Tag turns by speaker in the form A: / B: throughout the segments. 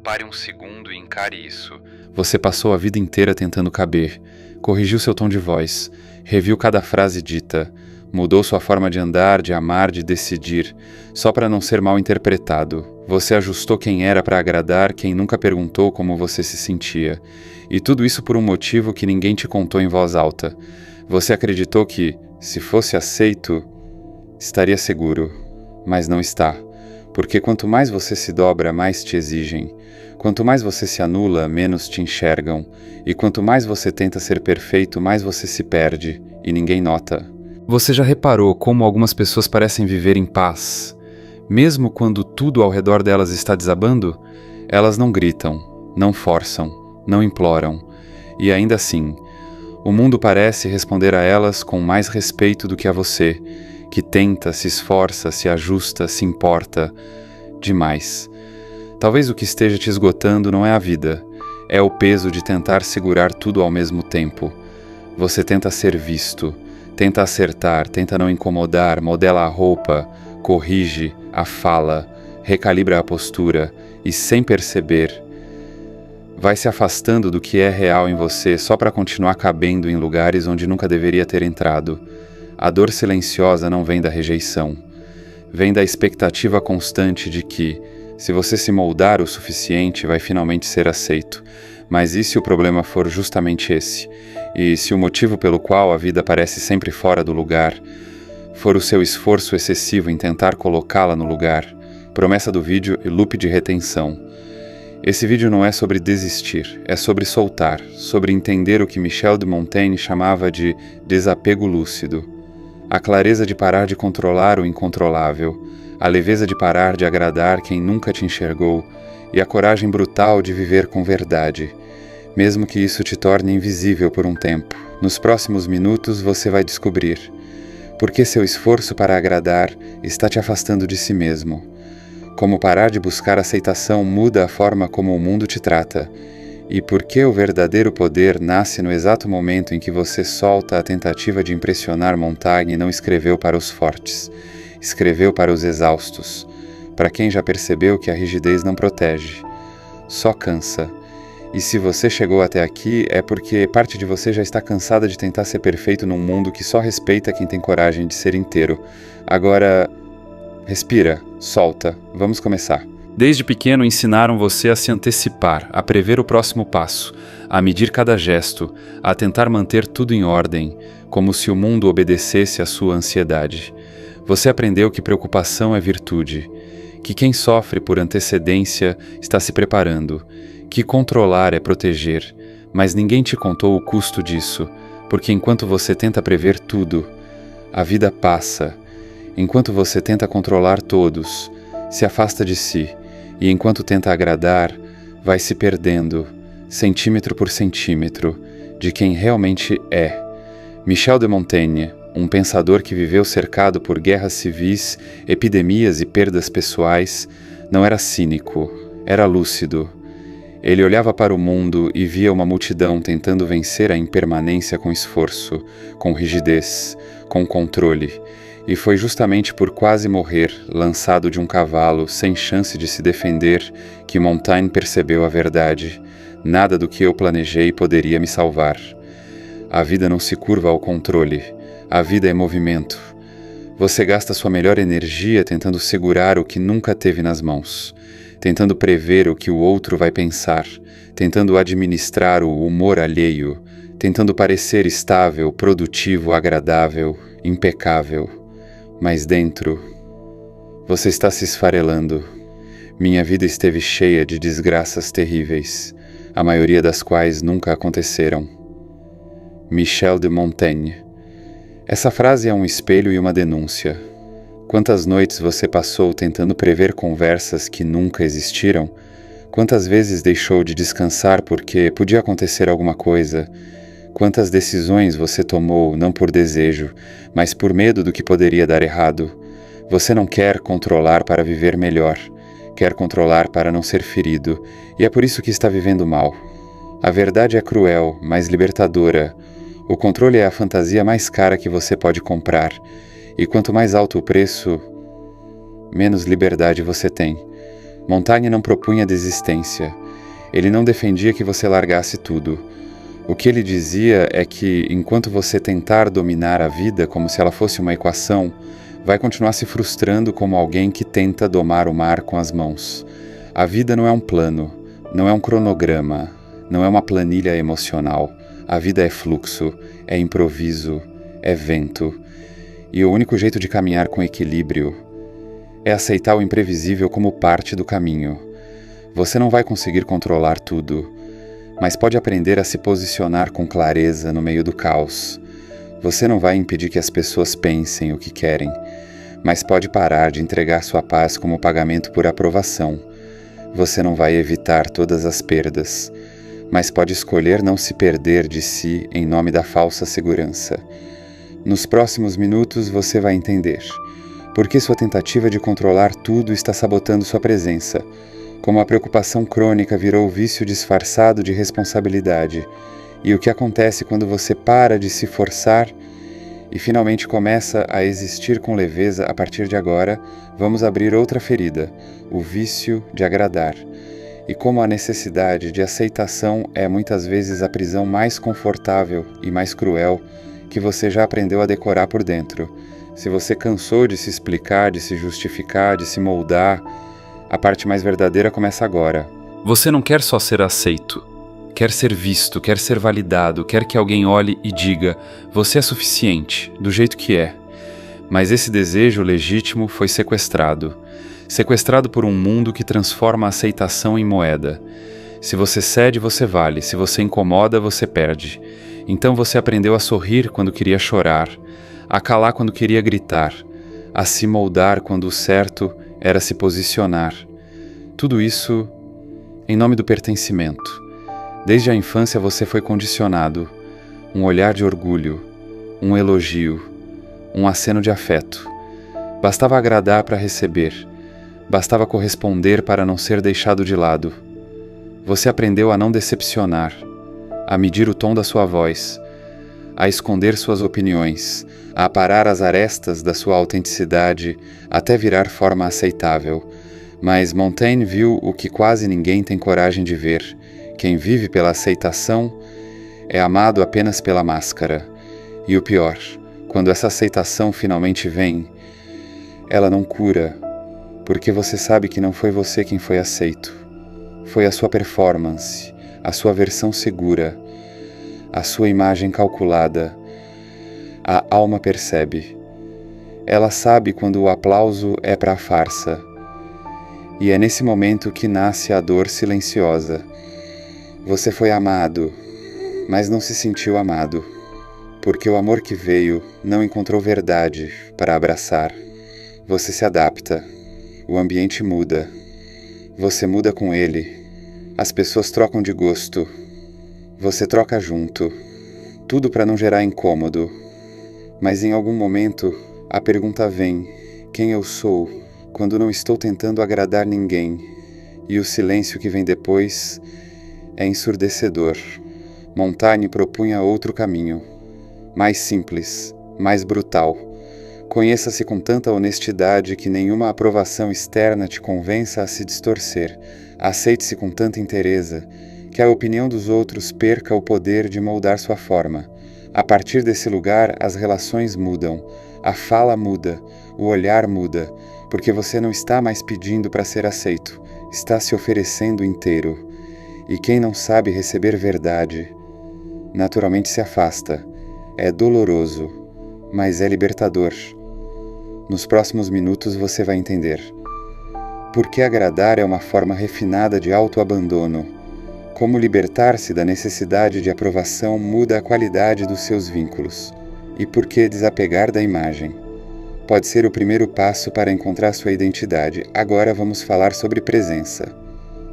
A: Pare um segundo e encare isso. Você passou a vida inteira tentando caber, corrigiu seu tom de voz, reviu cada frase dita, mudou sua forma de andar, de amar, de decidir, só para não ser mal interpretado. Você ajustou quem era para agradar quem nunca perguntou como você se sentia. E tudo isso por um motivo que ninguém te contou em voz alta. Você acreditou que, se fosse aceito, estaria seguro. Mas não está. Porque quanto mais você se dobra, mais te exigem. Quanto mais você se anula, menos te enxergam. E quanto mais você tenta ser perfeito, mais você se perde, e ninguém nota. Você já reparou como algumas pessoas parecem viver em paz? Mesmo quando tudo ao redor delas está desabando, elas não gritam, não forçam, não imploram. E ainda assim, o mundo parece responder a elas com mais respeito do que a você, que tenta, se esforça, se ajusta, se importa demais. Talvez o que esteja te esgotando não é a vida, é o peso de tentar segurar tudo ao mesmo tempo. Você tenta ser visto, tenta acertar, tenta não incomodar, modela a roupa, corrige a fala, recalibra a postura e, sem perceber, vai se afastando do que é real em você só para continuar cabendo em lugares onde nunca deveria ter entrado. A dor silenciosa não vem da rejeição. Vem da expectativa constante de que, se você se moldar o suficiente, vai finalmente ser aceito. Mas e se o problema for justamente esse? E se o motivo pelo qual a vida parece sempre fora do lugar for o seu esforço excessivo em tentar colocá-la no lugar? Promessa do vídeo e loop de retenção. Esse vídeo não é sobre desistir, é sobre soltar, sobre entender o que Michel de Montaigne chamava de desapego lúcido. A clareza de parar de controlar o incontrolável, a leveza de parar de agradar quem nunca te enxergou e a coragem brutal de viver com verdade, mesmo que isso te torne invisível por um tempo. Nos próximos minutos você vai descobrir porque seu esforço para agradar está te afastando de si mesmo, como parar de buscar aceitação muda a forma como o mundo te trata, e por que o verdadeiro poder nasce no exato momento em que você solta a tentativa de impressionar Montaigne e não escreveu para os fortes, escreveu para os exaustos, para quem já percebeu que a rigidez não protege, só cansa. E se você chegou até aqui é porque parte de você já está cansada de tentar ser perfeito num mundo que só respeita quem tem coragem de ser inteiro. Agora, respira, solta, vamos começar. Desde pequeno ensinaram você a se antecipar, a prever o próximo passo, a medir cada gesto, a tentar manter tudo em ordem, como se o mundo obedecesse à sua ansiedade. Você aprendeu que preocupação é virtude, que quem sofre por antecedência está se preparando, que controlar é proteger, mas ninguém te contou o custo disso, porque enquanto você tenta prever tudo, a vida passa. Enquanto você tenta controlar todos, se afasta de si, e enquanto tenta agradar, vai se perdendo, centímetro por centímetro, de quem realmente é. Michel de Montaigne, um pensador que viveu cercado por guerras civis, epidemias e perdas pessoais, não era cínico, era lúcido. Ele olhava para o mundo e via uma multidão tentando vencer a impermanência com esforço, com rigidez, com controle. E foi justamente por quase morrer, lançado de um cavalo, sem chance de se defender, que Montaigne percebeu a verdade. Nada do que eu planejei poderia me salvar. A vida não se curva ao controle. A vida é movimento. Você gasta sua melhor energia tentando segurar o que nunca teve nas mãos, tentando prever o que o outro vai pensar, tentando administrar o humor alheio, tentando parecer estável, produtivo, agradável, impecável. Mas dentro, você está se esfarelando. Minha vida esteve cheia de desgraças terríveis, a maioria das quais nunca aconteceram. Michel de Montaigne. Essa frase é um espelho e uma denúncia. Quantas noites você passou tentando prever conversas que nunca existiram? Quantas vezes deixou de descansar porque podia acontecer alguma coisa? Quantas decisões você tomou não por desejo, mas por medo do que poderia dar errado? Você não quer controlar para viver melhor, quer controlar para não ser ferido, e é por isso que está vivendo mal. A verdade é cruel, mas libertadora. O controle é a fantasia mais cara que você pode comprar, e quanto mais alto o preço, menos liberdade você tem. Montaigne não propunha desistência. Ele não defendia que você largasse tudo. O que ele dizia é que, enquanto você tentar dominar a vida como se ela fosse uma equação, vai continuar se frustrando como alguém que tenta domar o mar com as mãos. A vida não é um plano, não é um cronograma, não é uma planilha emocional. A vida é fluxo, é improviso, é vento. E o único jeito de caminhar com equilíbrio é aceitar o imprevisível como parte do caminho. Você não vai conseguir controlar tudo, mas pode aprender a se posicionar com clareza no meio do caos. Você não vai impedir que as pessoas pensem o que querem, mas pode parar de entregar sua paz como pagamento por aprovação. Você não vai evitar todas as perdas, mas pode escolher não se perder de si em nome da falsa segurança. Nos próximos minutos você vai entender por que sua tentativa de controlar tudo está sabotando sua presença, como a preocupação crônica virou vício disfarçado de responsabilidade, e o que acontece quando você para de se forçar e finalmente começa a existir com leveza. A partir de agora, vamos abrir outra ferida, o vício de agradar. E como a necessidade de aceitação é muitas vezes a prisão mais confortável e mais cruel que você já aprendeu a decorar por dentro. Se você cansou de se explicar, de se justificar, de se moldar, a parte mais verdadeira começa agora.
B: Você não quer só ser aceito. Quer ser visto, quer ser validado, quer que alguém olhe e diga: você é suficiente, do jeito que é. Mas esse desejo legítimo foi sequestrado. Sequestrado por um mundo que transforma a aceitação em moeda. Se você cede, você vale. Se você incomoda, você perde. Então você aprendeu a sorrir quando queria chorar, a calar quando queria gritar, a se moldar quando o certo era se posicionar. Tudo isso em nome do pertencimento. Desde a infância você foi condicionado. Um olhar de orgulho, um elogio, um aceno de afeto. Bastava agradar para receber. Bastava corresponder para não ser deixado de lado. Você aprendeu a não decepcionar, a medir o tom da sua voz, a esconder suas opiniões, a aparar as arestas da sua autenticidade até virar forma aceitável. Mas Montaigne viu o que quase ninguém tem coragem de ver. Quem vive pela aceitação é amado apenas pela máscara. E o pior, quando essa aceitação finalmente vem, ela não cura, porque você sabe que não foi você quem foi aceito. Foi a sua performance, a sua versão segura, a sua imagem calculada. A alma percebe. Ela sabe quando o aplauso é para a farsa. E é nesse momento que nasce a dor silenciosa. Você foi amado, mas não se sentiu amado, porque o amor que veio não encontrou verdade para abraçar. Você se adapta, o ambiente muda, você muda com ele, as pessoas trocam de gosto, você troca junto, tudo para não gerar incômodo. Mas em algum momento a pergunta vem: quem eu sou quando não estou tentando agradar ninguém? E o silêncio que vem depois é ensurdecedor. Montaigne propunha outro caminho, mais simples, mais brutal. Conheça-se com tanta honestidade que nenhuma aprovação externa te convença a se distorcer. Aceite-se com tanta inteireza que a opinião dos outros perca o poder de moldar sua forma. A partir desse lugar, as relações mudam, a fala muda, o olhar muda, porque você não está mais pedindo para ser aceito, está se oferecendo inteiro. E quem não sabe receber verdade, naturalmente se afasta. É doloroso, mas é libertador. Nos próximos minutos você vai entender. Porque agradar é uma forma refinada de autoabandono. Como libertar-se da necessidade de aprovação muda a qualidade dos seus vínculos. E por que desapegar da imagem? Pode ser o primeiro passo para encontrar sua identidade. Agora vamos falar sobre presença.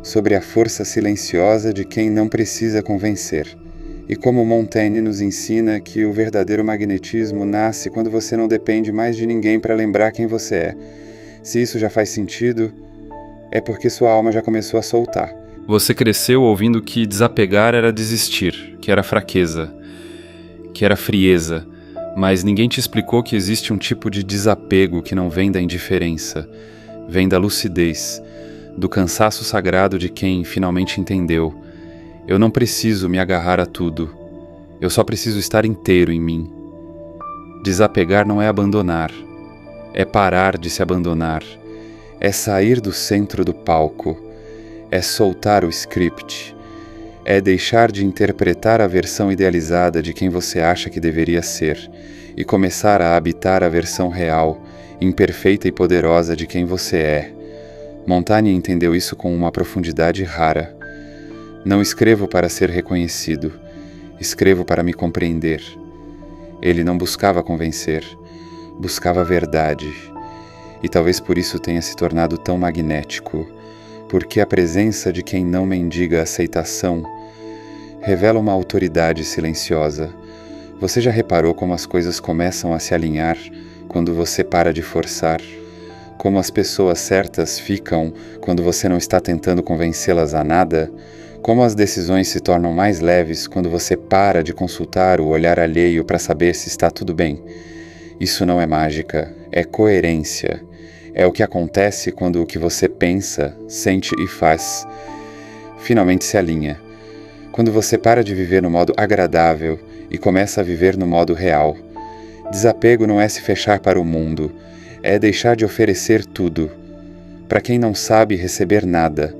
B: Sobre a força silenciosa de quem não precisa convencer. E como Montaigne nos ensina que o verdadeiro magnetismo nasce quando você não depende mais de ninguém para lembrar quem você é. Se isso já faz sentido, é porque sua alma já começou a soltar. Você cresceu ouvindo que desapegar era desistir, que era fraqueza, que era frieza, mas ninguém te explicou que existe um tipo de desapego que não vem da indiferença, vem da lucidez, do cansaço sagrado de quem finalmente entendeu. Eu não preciso me agarrar a tudo. Eu só preciso estar inteiro em mim. Desapegar não é abandonar. É parar de se abandonar. É sair do centro do palco. É soltar o script. É deixar de interpretar a versão idealizada de quem você acha que deveria ser e começar a habitar a versão real, imperfeita e poderosa de quem você é. Montaigne entendeu isso com uma profundidade rara. Não escrevo para ser reconhecido, escrevo para me compreender. Ele não buscava convencer, buscava a verdade. E talvez por isso tenha se tornado tão magnético, porque a presença de quem não mendiga aceitação revela uma autoridade silenciosa. Você já reparou como as coisas começam a se alinhar quando você para de forçar? Como as pessoas certas ficam quando você não está tentando convencê-las a nada? Como as decisões se tornam mais leves quando você para de consultar o olhar alheio para saber se está tudo bem? Isso não é mágica, é coerência. É o que acontece quando o que você pensa, sente e faz finalmente se alinha. Quando você para de viver no modo agradável e começa a viver no modo real. Desapego não é se fechar para o mundo, é deixar de oferecer tudo. Para quem não sabe receber nada,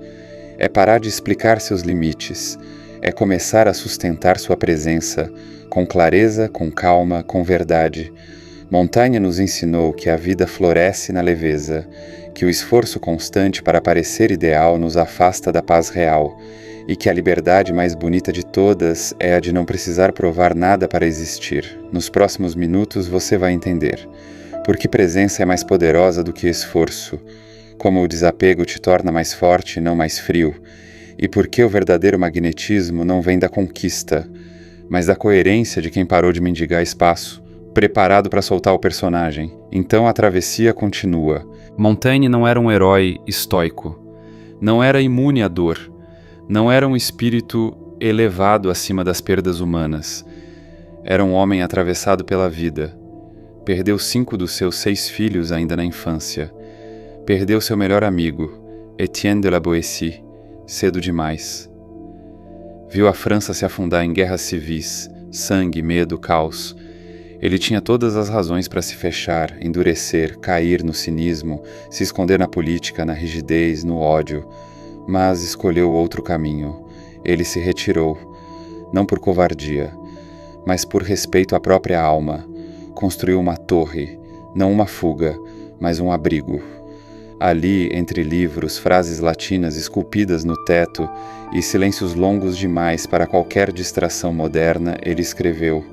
B: é parar de explicar seus limites, é começar a sustentar sua presença, com clareza, com calma, com verdade. Montaigne nos ensinou que a vida floresce na leveza, que o esforço constante para parecer ideal nos afasta da paz real, e que a liberdade mais bonita de todas é a de não precisar provar nada para existir. Nos próximos minutos você vai entender. Porque presença é mais poderosa do que esforço, como o desapego te torna mais forte e não mais frio, e porque o verdadeiro magnetismo não vem da conquista, mas da coerência de quem parou de mendigar espaço, preparado para soltar o personagem. Então a travessia continua. Montaigne não era um herói estoico, não era imune à dor, não era um espírito elevado acima das perdas humanas. Era um homem atravessado pela vida. Perdeu 5 dos seus 6 filhos ainda na infância. Perdeu seu melhor amigo, Etienne de la Boétie, cedo demais. Viu a França se afundar em guerras civis, sangue, medo, caos. Ele tinha todas as razões para se fechar, endurecer, cair no cinismo, se esconder na política, na rigidez, no ódio. Mas escolheu outro caminho. Ele se retirou, não por covardia, mas por respeito à própria alma. Construiu uma torre, não uma fuga, mas um abrigo. Ali, entre livros, frases latinas esculpidas no teto e silêncios longos demais para qualquer distração moderna, ele escreveu,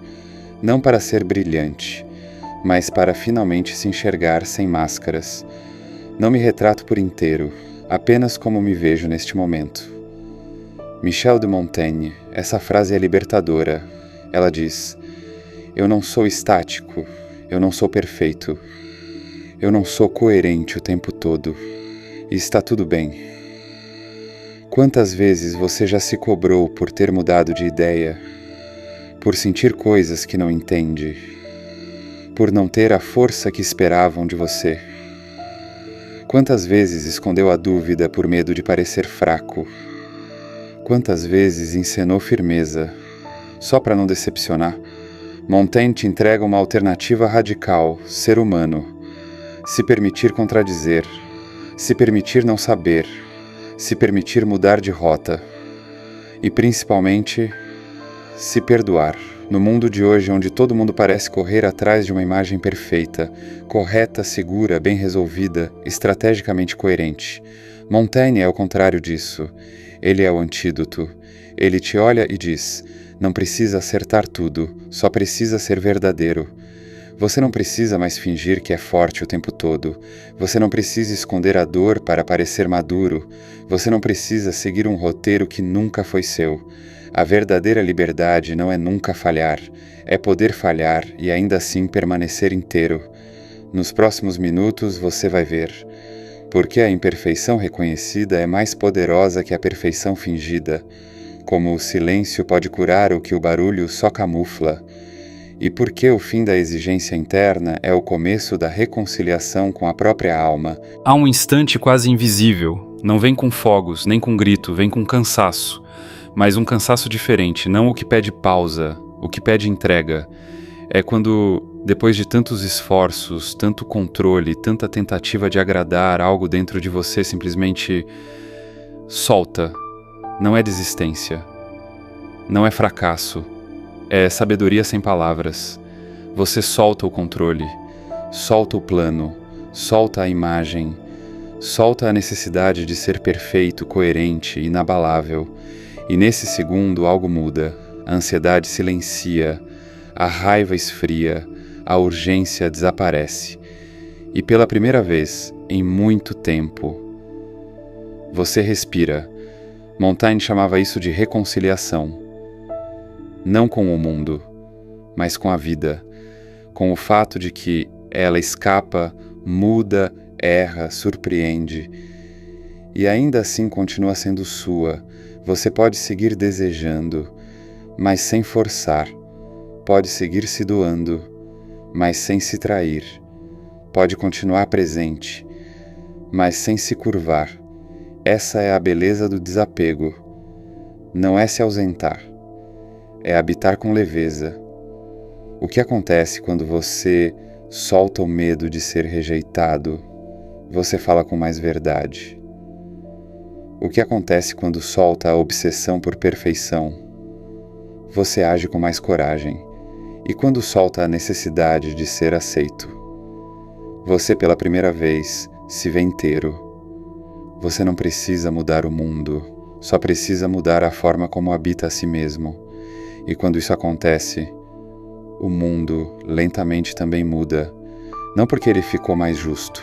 B: não para ser brilhante, mas para finalmente se enxergar sem máscaras. Não me retrato por inteiro, apenas como me vejo neste momento. Michel de Montaigne, essa frase é libertadora. Ela diz, eu não sou estático, eu não sou perfeito, eu não sou coerente o tempo todo, e está tudo bem. Quantas vezes você já se cobrou por ter mudado de ideia, por sentir coisas que não entende, por não ter a força que esperavam de você? Quantas vezes escondeu a dúvida por medo de parecer fraco? Quantas vezes encenou firmeza, só para não decepcionar? Montaigne te entrega uma alternativa radical, ser humano. Se permitir contradizer, se permitir não saber, se permitir mudar de rota. E principalmente, se perdoar. No mundo de hoje, onde todo mundo parece correr atrás de uma imagem perfeita, correta, segura, bem resolvida, estrategicamente coerente. Montaigne é o contrário disso. Ele é o antídoto. Ele te olha e diz, não precisa acertar tudo, só precisa ser verdadeiro. Você não precisa mais fingir que é forte o tempo todo. Você não precisa esconder a dor para parecer maduro. Você não precisa seguir um roteiro que nunca foi seu. A verdadeira liberdade não é nunca falhar, é poder falhar e ainda assim permanecer inteiro. Nos próximos minutos você vai ver. Porque a imperfeição reconhecida é mais poderosa que a perfeição fingida. Como o silêncio pode curar o que o barulho só camufla. E porque o fim da exigência interna é o começo da reconciliação com a própria alma. Há um instante quase invisível, Não vem com fogos, nem com grito, vem com cansaço. Mas um cansaço diferente, não o que pede pausa, o que pede entrega. É quando, depois de tantos esforços, tanto controle, tanta tentativa de agradar, algo dentro de você simplesmente solta. Não é desistência. Não é fracasso. É sabedoria sem palavras. Você solta o controle, solta o plano, solta a imagem, solta a necessidade de ser perfeito, coerente, inabalável. E nesse segundo algo muda. A ansiedade silencia, a raiva esfria, a urgência desaparece. E pela primeira vez em muito tempo, você respira. Montaigne chamava isso de reconciliação. Não com o mundo, mas com a vida, com o fato de que ela escapa, muda, erra, surpreende, e ainda assim continua sendo sua. Você pode seguir desejando, mas sem forçar, pode seguir se doando, mas sem se trair, pode continuar presente, mas sem se curvar. Essa é a beleza do desapego. Não é se ausentar, é habitar com leveza. O que acontece quando você solta o medo de ser rejeitado? Você fala com mais verdade. O que acontece quando solta a obsessão por perfeição? Você age com mais coragem. E quando solta a necessidade de ser aceito? Você pela primeira vez se vê inteiro. Você não precisa mudar o mundo, só precisa mudar a forma como habita a si mesmo. E quando isso acontece, o mundo lentamente também muda, não porque ele ficou mais justo,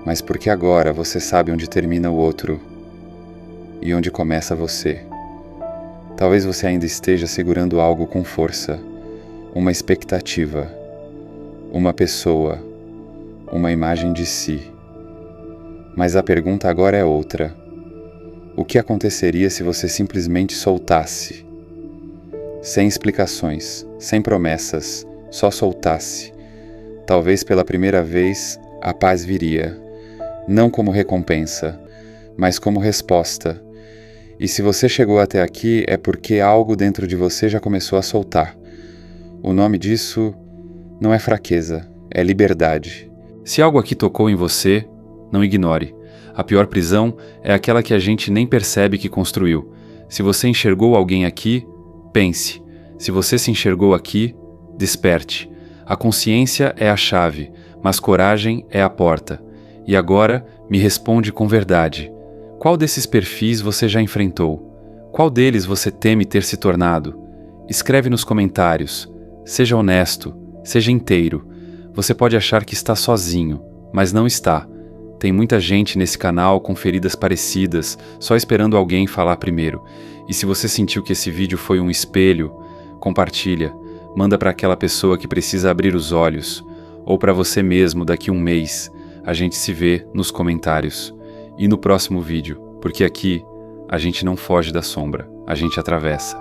B: mas porque agora você sabe onde termina o outro e onde começa você. Talvez você ainda esteja segurando algo com força, uma expectativa, uma pessoa, uma imagem de si. Mas a pergunta agora é outra. O que aconteceria se você simplesmente soltasse? Sem explicações, sem promessas, só soltasse. Talvez pela primeira vez a paz viria, não como recompensa, mas como resposta. E se você chegou até aqui é porque algo dentro de você já começou a soltar. O nome disso não é fraqueza, é liberdade.
A: Se algo aqui tocou em você, não ignore. A pior prisão é aquela que a gente nem percebe que construiu. Se você enxergou alguém aqui, pense. Se você se enxergou aqui, desperte. A consciência é a chave, mas coragem é a porta. E agora, me responde com verdade. Qual desses perfis você já enfrentou? Qual deles você teme ter se tornado? Escreve nos comentários. Seja honesto, seja inteiro. Você pode achar que está sozinho, mas não está. Tem muita gente nesse canal com feridas parecidas, só esperando alguém falar primeiro. E se você sentiu que esse vídeo foi um espelho, compartilha, manda para aquela pessoa que precisa abrir os olhos, ou para você mesmo daqui a um mês. A gente se vê nos comentários. E no próximo vídeo, porque aqui a gente não foge da sombra, a gente atravessa.